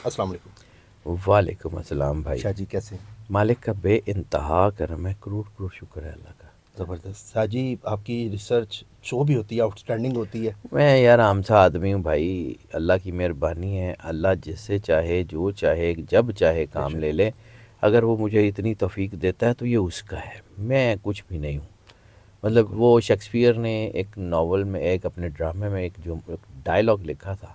السلام علیکم۔ وعلیکم السلام بھائی۔ شاہ جی کیسے ہیں؟ مالک کا بے انتہا کرم ہے، کروڑ کروڑ شکر ہے اللہ کا۔ زبردست شاہ جی، آپ کی ریسرچ جو بھی ہوتی ہے آؤٹ اسٹینڈنگ ہوتی ہے۔ میں یار عام سا آدمی ہوں بھائی، اللہ کی مہربانی ہے، اللہ جس سے چاہے جو چاہے جب چاہے کام لے لے، اگر وہ مجھے اتنی توفیق دیتا ہے تو یہ اس کا ہے، میں کچھ بھی نہیں ہوں۔ مطلب وہ شیکسپیئر نے ایک ناول میں، ایک اپنے ڈرامے میں ایک ڈائلاگ لکھا تھا،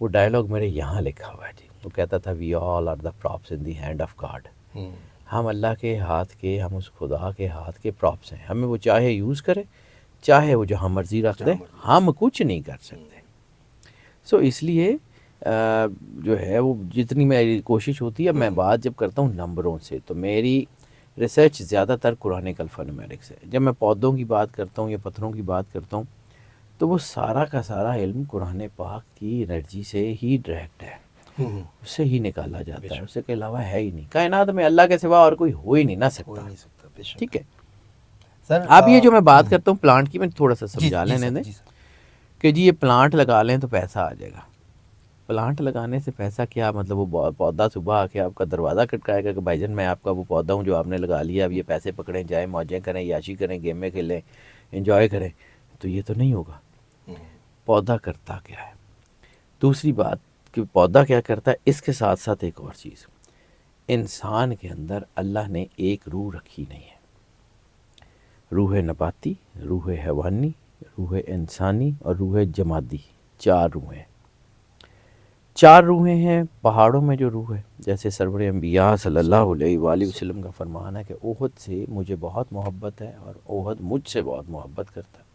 وہ ڈائلاگ میرے یہاں لکھا ہوا ہے جی۔ وہ کہتا تھا we all are the props in the hand of God. ہم اللہ کے ہاتھ کے، ہم اس خدا کے ہاتھ کے پراپس ہیں، ہمیں وہ چاہے یوز کرے، چاہے وہ جہاں مرضی رکھ دے، ہم کچھ نہیں کر سکتے۔ سو اس لیے جو ہے وہ جتنی میری کوشش ہوتی ہے، میں بات جب کرتا ہوں نمبروں سے، تو میری ریسرچ زیادہ تر قرآن الفانومیرکس ہے۔ جب میں پودوں کی بات کرتا ہوں یا پتھروں کی بات کرتا ہوں تو وہ سارا کا سارا علم قرآن پاک کی انرجی سے ہی ڈائریکٹ ہے، اس سے ہی نکالا جاتا ہے، اس کے علاوہ ہے ہی نہیں۔ کائنات میں اللہ کے سوا اور کوئی ہو ہی نہیں نہ سکتا، ٹھیک ہے؟ سر اب یہ جو میں بات کرتا ہوں پلانٹ کی، میں تھوڑا سا سمجھا لینے دیں جی سر۔ کہ جی یہ پلانٹ لگا لیں تو پیسہ آ جائے گا۔ پلانٹ لگانے سے پیسہ کیا مطلب؟ وہ پودا صبح آ کے آپ کا دروازہ کھٹکائے گا کہ بھائی جان میں آپ کا وہ پودا ہوں جو آپ نے لگا لیا، اب یہ پیسے پکڑیں، جائیں موجیں کریں، یاشی کریں، گیمیں کھیلیں، انجوائے کریں، تو یہ تو نہیں ہوگا۔ پودا کرتا کیا ہے؟ دوسری بات کہ پودا کیا کرتا ہے، اس کے ساتھ ساتھ ایک اور چیز، انسان کے اندر اللہ نے ایک روح رکھی نہیں ہے، روح نباتی، روح حیوانی، روح انسانی اور روح جمادی، 4 روحیں۔ 4 روحیں ہیں۔ پہاڑوں میں جو روح ہے، جیسے سرور انبیاء صلی اللہ علیہ وآلہ وسلم کا فرمان ہے کہ احد سے مجھے بہت محبت ہے اور احد مجھ سے بہت محبت کرتا ہے۔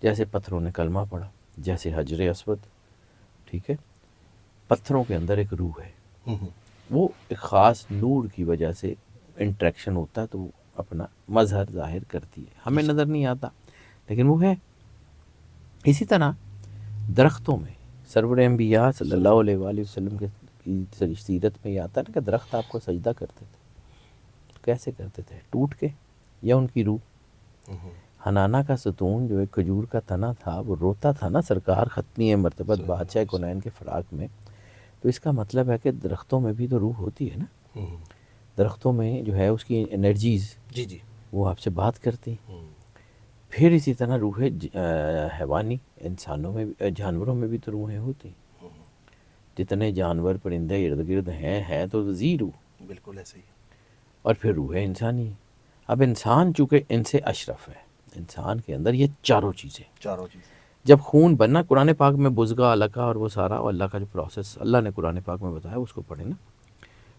جیسے پتھروں نے کلمہ پڑھا، جیسے حجر اسود، ٹھیک ہے؟ پتھروں کے اندر ایک روح ہے، وہ ایک خاص نور کی وجہ سے انٹریکشن ہوتا ہے تو وہ اپنا مظہر ظاہر کرتی ہے، ہمیں نظر نہیں آتا لیکن وہ ہے۔ اسی طرح درختوں میں سرور انبیاء صلی اللہ علیہ وآلہ وسلم کی سیرت میں یہ آتا ہے کہ درخت آپ کو سجدہ کرتے تھے، کیسے کرتے تھے؟ ٹوٹ کے، یا ان کی روح؟ حنانہ کا ستون جو ایک کھجور کا تنا تھا، وہ روتا تھا نا سرکار ختمی مرتبت بادشاہ کونین کے فراق میں، تو اس کا مطلب ہے کہ درختوں میں بھی تو روح ہوتی ہے نا، درختوں میں جو ہے اس کی انرجیز جی وہ آپ سے بات کرتی۔ پھر اسی طرح روح حیوانی، انسانوں میں بھی، جانوروں میں بھی تو روحیں ہوتی، جتنے جانور پرندے ارد گرد ہیں تو زیرو، بالکل ایسے ہی۔ اور پھر روح انسانی۔ اب انسان چونکہ ان سے اشرف ہے، انسان کے اندر یہ چاروں چیزیں، جب خون بننا، قرآن پاک میں بزغہ، علقہ اور وہ سارا اللہ کا جو پروسیس اللہ نے قرآن پاک میں بتایا اس کو پڑھیں نا،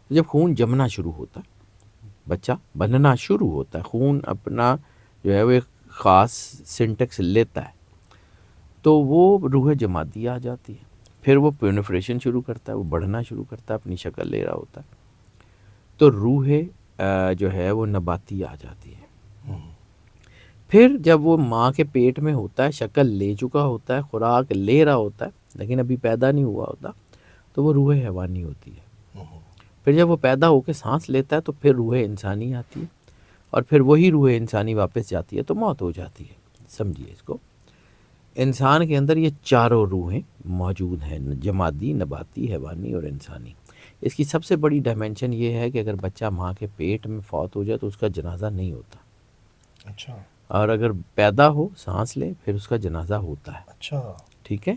جب خون جمنا شروع ہوتا ہے، بچہ بننا شروع ہوتا ہے، خون اپنا جو ہے وہ ایک خاص سنٹیکس لیتا ہے، تو وہ روح جمادی آ جاتی ہے، پھر وہ پیونیفریشن شروع کرتا ہے، وہ بڑھنا شروع کرتا ہے، اپنی شکل لے رہا ہوتا ہے، تو روح جو ہے وہ نباتی آ جاتی ہے۔ پھر جب وہ ماں کے پیٹ میں ہوتا ہے، شکل لے چکا ہوتا ہے، خوراک لے رہا ہوتا ہے لیکن ابھی پیدا نہیں ہوا ہوتا، تو وہ روح حیوانی ہوتی ہے۔ پھر جب وہ پیدا ہو کے سانس لیتا ہے تو پھر روح انسانی آتی ہے، اور پھر وہی روح انسانی واپس جاتی ہے تو موت ہو جاتی ہے۔ سمجھیے اس کو، انسان کے اندر یہ چاروں روحیں موجود ہیں، جمادی، نباتی، حیوانی اور انسانی۔ اس کی سب سے بڑی ڈائمینشن یہ ہے کہ اگر بچہ ماں کے پیٹ میں فوت ہو جائے تو اس کا جنازہ نہیں ہوتا، اچھا، اور اگر پیدا ہو، سانس لے، پھر اس کا جنازہ ہوتا ہے، اچھا، ٹھیک ہے؟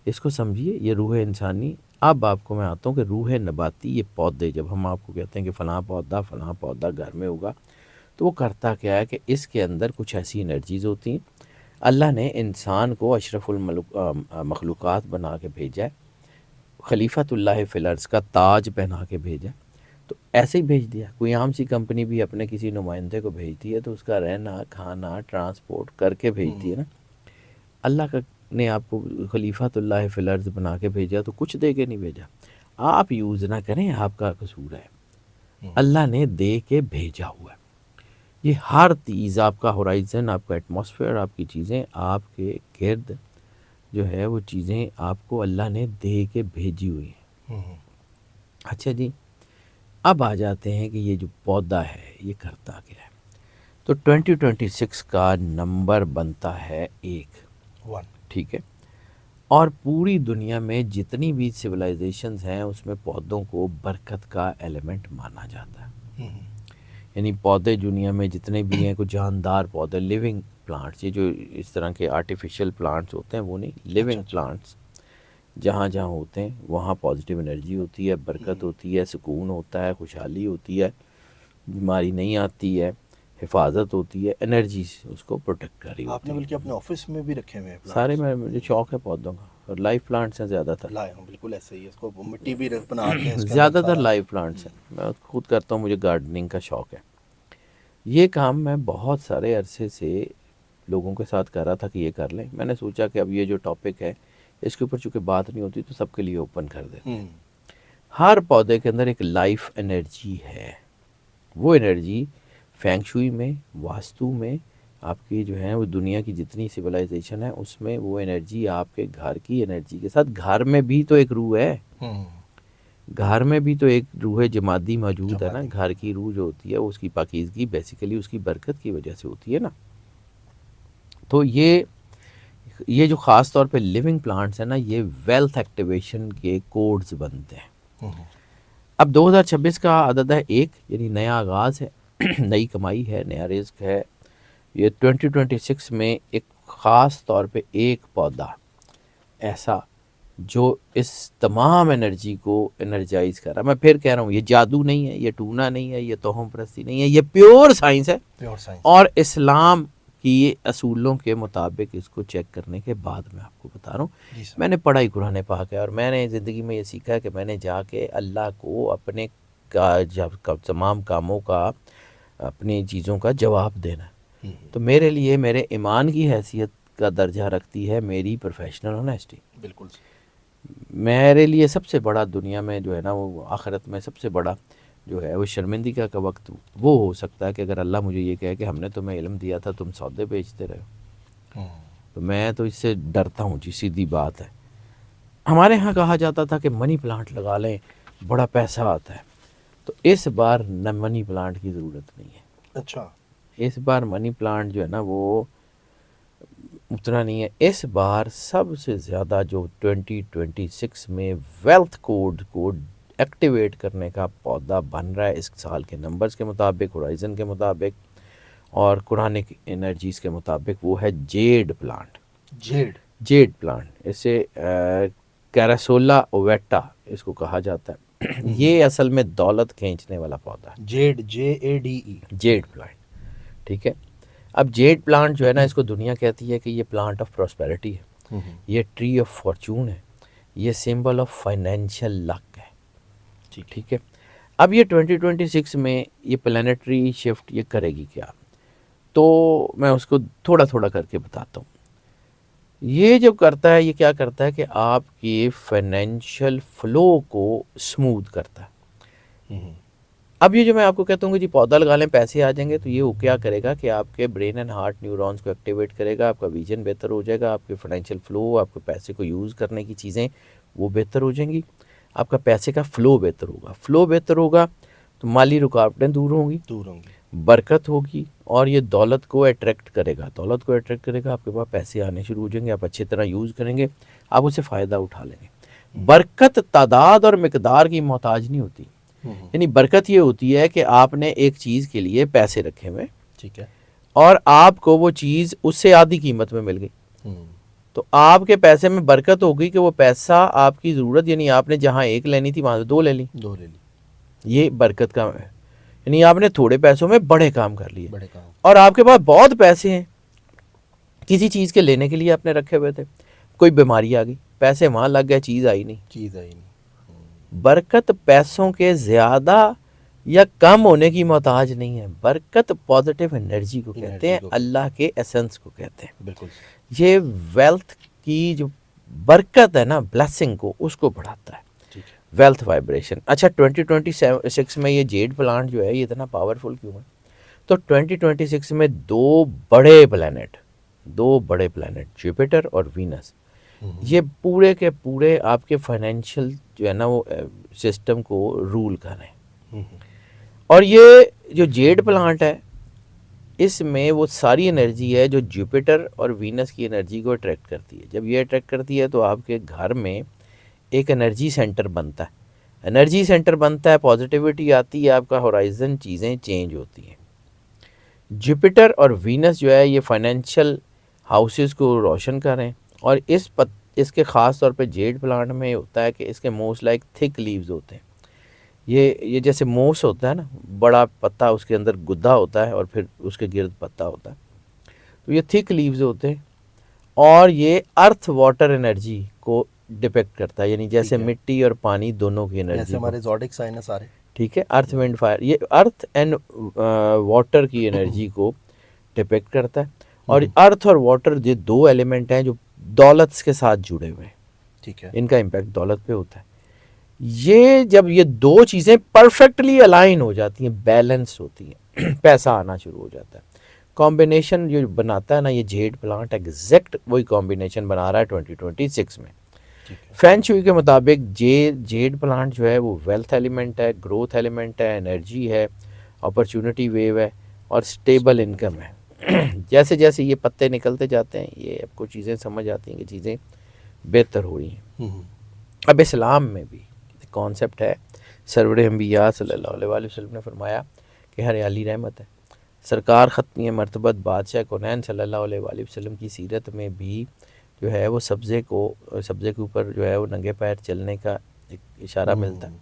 اس کو سمجھیے، یہ روح انسانی۔ اب آپ کو میں آتا ہوں کہ روح نباتی، یہ پودے، جب ہم آپ کو کہتے ہیں کہ فلاں پودا گھر میں ہوگا، تو وہ کرتا کیا ہے کہ اس کے اندر کچھ ایسی انرجیز ہوتی ہیں۔ اللہ نے انسان کو اشرف المخلوقات بنا کے بھیجا ہے، خلیفۃ اللہ فی الارض کا تاج پہنا کے بھیجا، تو ایسے ہی بھیج دیا۔ کوئی عام سی کمپنی بھی اپنے کسی نمائندے کو بھیجتی ہے تو اس کا رہنا، کھانا، ٹرانسپورٹ کر کے بھیجتی ہے نا۔ اللہ کا نے آپ کو خلیفۃ اللہ فی الارض بنا کے بھیجا تو کچھ دے کے نہیں بھیجا، آپ یوز نہ کریں، آپ کا قصور ہے، اللہ نے دے کے بھیجا ہوا ہے۔ یہ ہر چیز، آپ کا ہورائزن، آپ کا ایٹماسفیئر، آپ کی چیزیں، آپ کے گرد جو ہے وہ چیزیں آپ کو اللہ نے دے کے بھیجی ہوئی ہیں۔ اچھا جی، اب آ جاتے ہیں کہ یہ جو پودا ہے یہ کرتا کیا ہے؟ تو 2026 کا نمبر بنتا ہے 1، ٹھیک ہے؟ اور پوری دنیا میں جتنی بھی سویلائزیشنز ہیں اس میں پودوں کو برکت کا ایلیمنٹ مانا جاتا ہے. یعنی پودے دنیا میں جتنے بھی ہیں، کوئی جاندار پودے، لیونگ پلانٹس، یہ جو اس طرح کے آرٹیفیشل پلانٹس ہوتے ہیں وہ نہیں، لیونگ پلانٹس جہاں جہاں ہوتے ہیں وہاں پازیٹیو انرجی ہوتی ہے، برکت ہوتی ہے، سکون ہوتا ہے، خوشحالی ہوتی ہے، بیماری نہیں آتی ہے، حفاظت ہوتی ہے، انرجی اس کو پروٹیکٹ کر رہی آپ ہوتی نے ہے. بلکہ اپنے آفس میں بھی رکھے ہوئے ہیں plants. سارے میں مجھے شوق ہے پودوں کا، اور لائف پلانٹس ہیں زیادہ تر. لائے ہوں بالکل ایسے ہی ہے، اس کو مٹی بھی بناتے ہیں اس کے اندر زیادہ تر سارا. لائف پلانٹس ہیں. میں خود کرتا ہوں، مجھے گارڈننگ کا شوق ہے. یہ کام میں بہت سارے عرصے سے لوگوں کے ساتھ کر رہا تھا کہ یہ کر لیں. میں نے سوچا کہ اب یہ جو ٹاپک ہے اس کے اوپر چونکہ بات نہیں ہوتی تو سب کے لیے اوپن کر دیتے ہیں. ہر پودے کے اندر ایک لائف انرجی ہے. وہ انرجی فینگ شوئی میں، واستو میں، آپ کی جو ہے وہ دنیا کی جتنی سویلائزیشن ہے اس میں وہ انرجی آپ کے گھر کی انرجی کے ساتھ، گھر میں بھی تو ایک روح ہے، گھر میں بھی تو ایک روح جمادی موجود ہے نا. گھر کی روح جو ہوتی ہے اس کی پاکیزگی بیسیکلی اس کی برکت کی وجہ سے ہوتی ہے نا. تو یہ جو خاص طور پہ لیونگ پلانٹس ہیں نا، یہ ویلتھ ایکٹیویشن کے کوڈز بنتے ہیں. اب 2026 کا عدد ہے 1، یعنی نیا آغاز ہے، نئی کمائی ہے، نیا رزق ہے. یہ 2026 میں ایک خاص طور پہ ایک پودا ایسا جو اس تمام انرجی کو انرجائز کر رہا ہے. میں پھر کہہ رہا ہوں، یہ جادو نہیں ہے، یہ ٹونا نہیں ہے، یہ توہم پرستی نہیں ہے، یہ پیور سائنس ہے. اور اسلام کی اصولوں کے مطابق اس کو چیک کرنے کے بعد میں آپ کو بتا رہا ہوں. میں نے پڑھا ہی قرآن پاک ہے، اور میں نے زندگی میں یہ سیکھا ہے کہ میں نے جا کے اللہ کو اپنے تمام کاموں کا، اپنی چیزوں کا جواب دینا. تو میرے لیے میرے ایمان کی حیثیت کا درجہ رکھتی ہے میری پروفیشنل آنیسٹی. بالکل. میرے لیے سب سے بڑا دنیا میں جو ہے نا، وہ آخرت میں سب سے بڑا جو ہے وہ شرمندگی کا وقت وہ ہو سکتا ہے کہ اگر اللہ مجھے یہ کہے کہ ہم نے تمہیں علم دیا تھا، تم سودے بیچتے رہے. تو میں تو اس سے ڈرتا ہوں جی، سیدھی بات ہے. ہمارے ہاں کہا جاتا تھا کہ منی پلانٹ لگا لیں، بڑا پیسہ آتا ہے. تو اس بار نہ منی پلانٹ کی ضرورت نہیں ہے. اچھا. اس بار منی پلانٹ جو ہے نا وہ اتنا نہیں ہے. اس بار سب سے زیادہ جو 2026 میں ویلتھ کوڈ کو ایکٹیویٹ کرنے کا پودا بن رہا ہے اس سال کے نمبرز کے مطابق، ہورائزن کے مطابق اور قرآنک انرجیز کے مطابق، وہ ہے جیڈ پلانٹ. جیڈ پلانٹ، اسے کیراسولا اویٹا اس کو کہا جاتا ہے. یہ اصل میں دولت کھینچنے والا پودا ہے. Jade, JADE، jade plant. ٹھیک ہے. اب جیڈ پلانٹ جو ہے نا، اس کو دنیا کہتی ہے کہ یہ پلانٹ آف پراسپیرٹی ہے، یہ ٹری آف فارچون ہے، یہ سمبل آف فائنینشیل لک ہے. ٹھیک ہے. اب یہ 2026 میں یہ پلانیٹری شفٹ یہ کرے گی کیا؟ تو میں اس کو تھوڑا تھوڑا کر کے بتاتا ہوں. یہ جب کرتا ہے، یہ کیا کرتا ہے کہ آپ کی فائنینشیل فلو کو سموتھ کرتا ہے. اب یہ جو میں آپ کو کہتا ہوں کہ جی پودا لگا لیں پیسے آ جائیں گے، تو یہ وہ کیا کرے گا کہ آپ کے برین اینڈ ہارٹ نیورونز کو ایکٹیویٹ کرے گا، آپ کا ویژن بہتر ہو جائے گا، آپ کے فائنینشیل فلو، آپ کے پیسے کو یوز کرنے کی چیزیں وہ بہتر ہو جائیں گی، آپ کا پیسے کا فلو بہتر ہوگا. فلو بہتر ہوگا تو مالی رکاوٹیں دور ہوں گی، برکت ہوگی، اور یہ دولت کو اٹریکٹ کرے گا. دولت کو اٹریکٹ کرے گا، آپ کے پاس پیسے آنے شروع ہو جائیں گے، آپ اچھی طرح یوز کریں گے، آپ اس سے فائدہ اٹھا لیں گے. برکت تعداد اور مقدار کی محتاج نہیں ہوتی. یعنی برکت یہ ہوتی ہے کہ آپ نے ایک چیز کے لیے پیسے رکھے ہوئے، ٹھیک ہے، اور آپ کو وہ چیز اس سے آدھی قیمت میں مل گئی. تو آپ کے پیسے میں برکت ہو گئی کہ وہ پیسہ آپ کی ضرورت، یعنی آپ نے جہاں ایک لینی تھی وہاں سے دو لے لی. یہ برکت کا ہے. یعنی آپ نے تھوڑے پیسوں میں بڑے کام کر لیے، اور آپ کے پاس بہت پیسے ہیں، کسی چیز کے لینے کے لیے آپ نے رکھے ہوئے تھے، کوئی بیماری آ گئی، پیسے وہاں لگ گئے، چیز آئی نہیں. برکت پیسوں کے زیادہ یا کم ہونے کی محتاج نہیں ہے. برکت پازیٹیو انرجی کو کہتے ہیں، اللہ کے ایسنس کو کہتے ہیں. بالکل. یہ ویلتھ کی جو برکت ہے نا، بلیسنگ کو، اس کو بڑھاتا ہے. Wealth vibration. اچھا 2026 میں یہ جیڈ پلانٹ جو ہے یہ اتنا پاورفل کیوں ہے؟ تو 2026 میں دو بڑے پلانٹ جوپیٹر اور وینس، یہ پورے کے پورے آپ کے فائنینشیل جو ہے نا وہ سسٹم کو رول کر رہے ہیں. اور یہ جو جیڈ پلانٹ ہے اس میں وہ ساری انرجی ہے جو جوپیٹر اور وینس کی انرجی کو اٹریکٹ کرتی ہے. جب یہ اٹریکٹ کرتی ہے تو آپ کے گھر میں ایک انرجی سینٹر بنتا ہے. انرجی سینٹر بنتا ہے, پازیٹیوٹی آتی ہے, آپ کا ہورائزن چیزیں چینج ہوتی ہیں. جوپیٹر اور وینس جو ہے یہ فائنینشیل ہاؤسز کو روشن کریں, اور اس کے خاص طور پہ جیڈ پلانٹ میں ہوتا ہے کہ اس کے موس لائک تھک لیوز ہوتے ہیں. یہ جیسے موس ہوتا ہے نا, بڑا پتا, اس کے اندر گدا ہوتا ہے اور پھر اس کے گرد پتا ہوتا ہے, تو یہ تھک لیوز ہوتے ہیں. اور یہ ارتھ واٹر انرجی کو ڈپیکٹ کرتا ہے, یعنی جیسے مٹی اور پانی دونوں کی انرجی, جیسے ہمارے زوڈک سائن ہے سارے, ٹھیک ہے, ارتھ وینڈ فائر, یہ ارتھ اینڈ واٹر کی انرجی کو ڈپیکٹ کرتا ہے. اور ارتھ اور واٹر یہ دو ایلیمنٹ ہیں جو دولت کے ساتھ جڑے ہوئے ہیں, ٹھیک ہے, ان کا امپیکٹ دولت پہ ہوتا ہے. یہ جب یہ دو چیزیں پرفیکٹلی الائن ہو جاتی ہیں, بیلنس ہوتی ہیں, پیسہ آنا شروع ہو جاتا ہے. کمبینیشن جو بناتا ہے نا یہ جیڈ پلانٹ, ایگزیکٹ وہی کمبینیشن بنا رہا ہے 2026 میں. فین شوئی کے مطابق جیڈ پلانٹ جو ہے وہ ویلتھ ایلیمنٹ ہے, گروتھ ایلیمنٹ ہے, انرجی ہے, اپرچونٹی ویو ہے, اور سٹیبل انکم ہے. جیسے جیسے یہ پتے نکلتے جاتے ہیں یہ آپ کو چیزیں سمجھ آتی ہیں کہ چیزیں بہتر ہو رہی ہیں. اب اسلام میں بھی کانسیپٹ ہے, سرور انبیاء صلی اللہ علیہ وآلہ وسلم نے فرمایا کہ ہریالی رحمت ہے. سرکار ختمی مرتبت بادشاہ کونین صلی اللہ علیہ وآلہ وسلم کی سیرت میں بھی جو ہے وہ سبزے کے اوپر جو ہے وہ ننگے پیر چلنے کا ایک اشارہ ملتا ہے,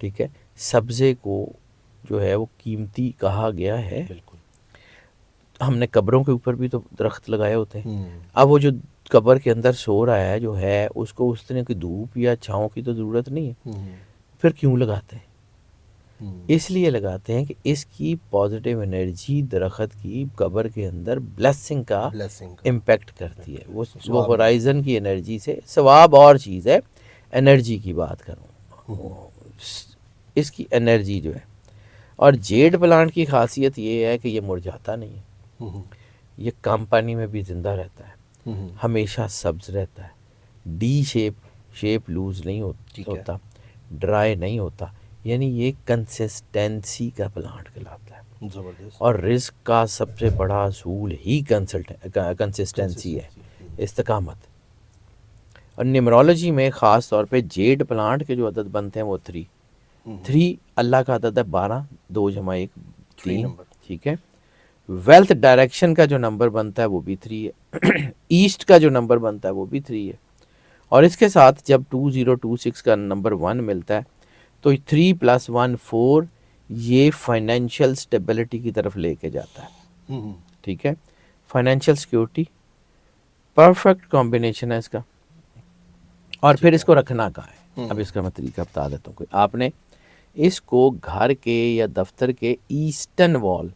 ٹھیک ہے. سبزے کو جو ہے وہ قیمتی کہا گیا ہے. ہم نے قبروں کے اوپر بھی تو درخت لگائے ہوتے ہیں. اب وہ جو قبر کے اندر سو رہا ہے جو ہے, اس کو اس طرح کی دھوپ یا چھاؤں کی تو ضرورت نہیں ہے, پھر کیوں لگاتے ہیں؟ اس لیے لگاتے ہیں کہ اس کی پازیٹیو انرجی درخت کی قبر کے اندر بلیسنگ کا امپیکٹ کرتی ہے. وہ ہورائزن کی انرجی سے, ثواب اور چیز ہے, انرجی کی بات کروں, اس کی انرجی جو ہے. اور جیڈ پلانٹ کی خاصیت یہ ہے کہ یہ مرجھاتا نہیں ہے, یہ کم پانی میں بھی زندہ رہتا ہے, ہمیشہ سبز رہتا ہے, ڈی شیپ لوز نہیں ہوتا, ڈرائی نہیں ہوتا, یعنی یہ کنسسٹینسی کا پلانٹ کہلاتا ہے. زبردست. اور رزق کا سب سے بڑا اصول ہی کنسسٹینسی ہے, استقامت. اور نیمرولوجی میں خاص طور پہ جیڈ پلانٹ کے جو عدد بنتے ہیں وہ 3 اللہ کا عدد ہے 12, 2 × 1 3, ٹھیک ہے. ویلتھ ڈائریکشن کا جو نمبر بنتا ہے وہ بھی 3 ہے, ایسٹ کا جو نمبر بنتا ہے وہ بھی 3 ہے. اور اس کے ساتھ جب 2026 کا نمبر 1 ملتا ہے تو 3 + 1 4, یہ فائنینشیل سٹیبلٹی کی طرف لے کے جاتا ہے, ٹھیک ہے. فائنینشیل سیکیورٹی پرفیکٹ کمبینیشن ہے اس کا. اور پھر اس کو رکھنا کہاں ہے, اب اس کا میں طریقہ بتا دیتا ہوں. آپ نے اس کو گھر کے یا دفتر کے ایسٹرن وال,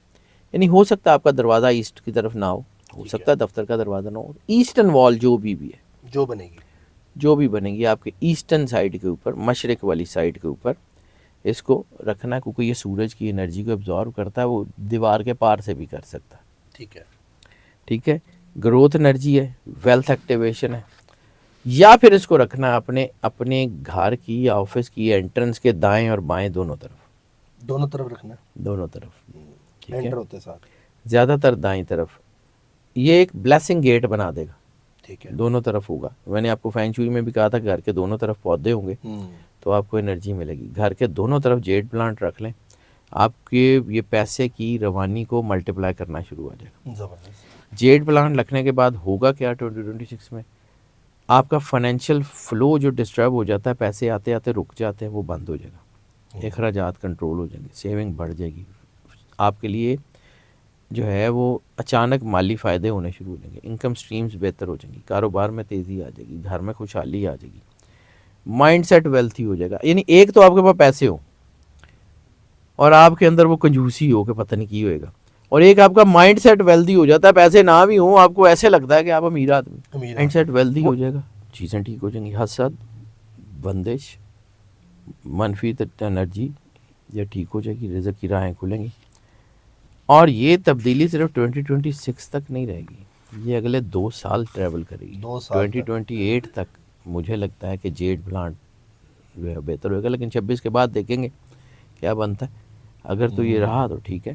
یعنی ہو سکتا ہے آپ کا دروازہ ایسٹ کی طرف نہ ہو سکتا ہے دفتر کا دروازہ نہ ہو, ایسٹرن وال جو بھی ہے, جو بھی بنے گی آپ کے ایسٹرن سائڈ کے اوپر, مشرق والی سائڈ کے اوپر اس کو رکھنا ہے, کیونکہ یہ سورج کی انرجی کو ایبزارو کرتا ہے, وہ دیوار کے پار سے بھی کر سکتا ہے, ٹھیک ہے. گروتھ انرجی ہے, ویلتھ ایکٹیویشن ہے. یا پھر اس کو رکھنا ہے اپنے گھر کی یا آفس کی انٹرنس کے دائیں اور بائیں دونوں طرف رکھنا ہے, دونوں طرف, ٹھیک ہے. انٹر ہوتے ساتھ زیادہ تر دائیں طرف. یہ ایک بلیسنگ گیٹ بنا دے گا, ٹھیک ہے, دونوں طرف ہوگا. میں نے آپ کو فین شوئی میں بھی کہا تھا گھر کے دونوں طرف پودے ہوں گے تو آپ کو انرجی ملے گی. گھر کے دونوں طرف جیڈ پلانٹ رکھ لیں, آپ کے یہ پیسے کی روانی کو ملٹیپلائی کرنا شروع ہو جائے گا. زبردست. جیڈ پلانٹ رکھنے کے بعد ہوگا کیا 2026 میں, آپ کا فائنینشیل فلو جو ڈسٹرب ہو جاتا ہے, پیسے آتے آتے رک جاتے ہیں, وہ بند ہو جائے گا. اخراجات کنٹرول ہو جائیں گے, سیونگ بڑھ جائے گی. آپ کے لیے جو ہے وہ اچانک مالی فائدے ہونے شروع ہو جائیں گے, انکم سٹریمز بہتر ہو جائیں گی, کاروبار میں تیزی آ جائے گی, گھر میں خوشحالی آ جائے گی, مائنڈ سیٹ ویلتھی ہو جائے گا. یعنی ایک تو آپ کے پاس پیسے ہوں اور آپ کے اندر وہ کنجوسی ہو کہ پتہ نہیں کی ہوئے گا, اور ایک آپ کا مائنڈ سیٹ ویلتھی ہو جاتا ہے, پیسے نہ بھی ہوں آپ کو ایسے لگتا ہے کہ آپ امیر آدمی, مائنڈ سیٹ ویلتھی ہو جائے گا, چیزیں ٹھیک ہو جائیں گی. حسد, بندش, منفی انرجی یہ ٹھیک ہو جائے گی, رزق کی راہیں کھلیں گی. اور یہ تبدیلی صرف 2026 تک نہیں رہے گی, یہ اگلے 2 سال ٹریول کرے گی. 2028 تک مجھے لگتا ہے کہ جیڈ پلانٹ جو ہے بہتر ہوگا, لیکن 26 کے بعد دیکھیں گے کیا بنتا ہے. اگر تو یہ رہا تو ٹھیک ہے.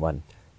1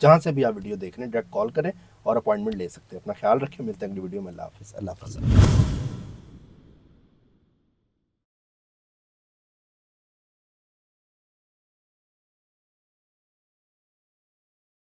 جہاں سے بھی آپ ویڈیو دیکھ رہے ہیں ڈائریکٹ کال کریں اور اپوائنٹمنٹ لے سکتے ہیں. اپنا خیال رکھیں, ملتے ہیں اگلی ویڈیو میں. اللہ حافظ.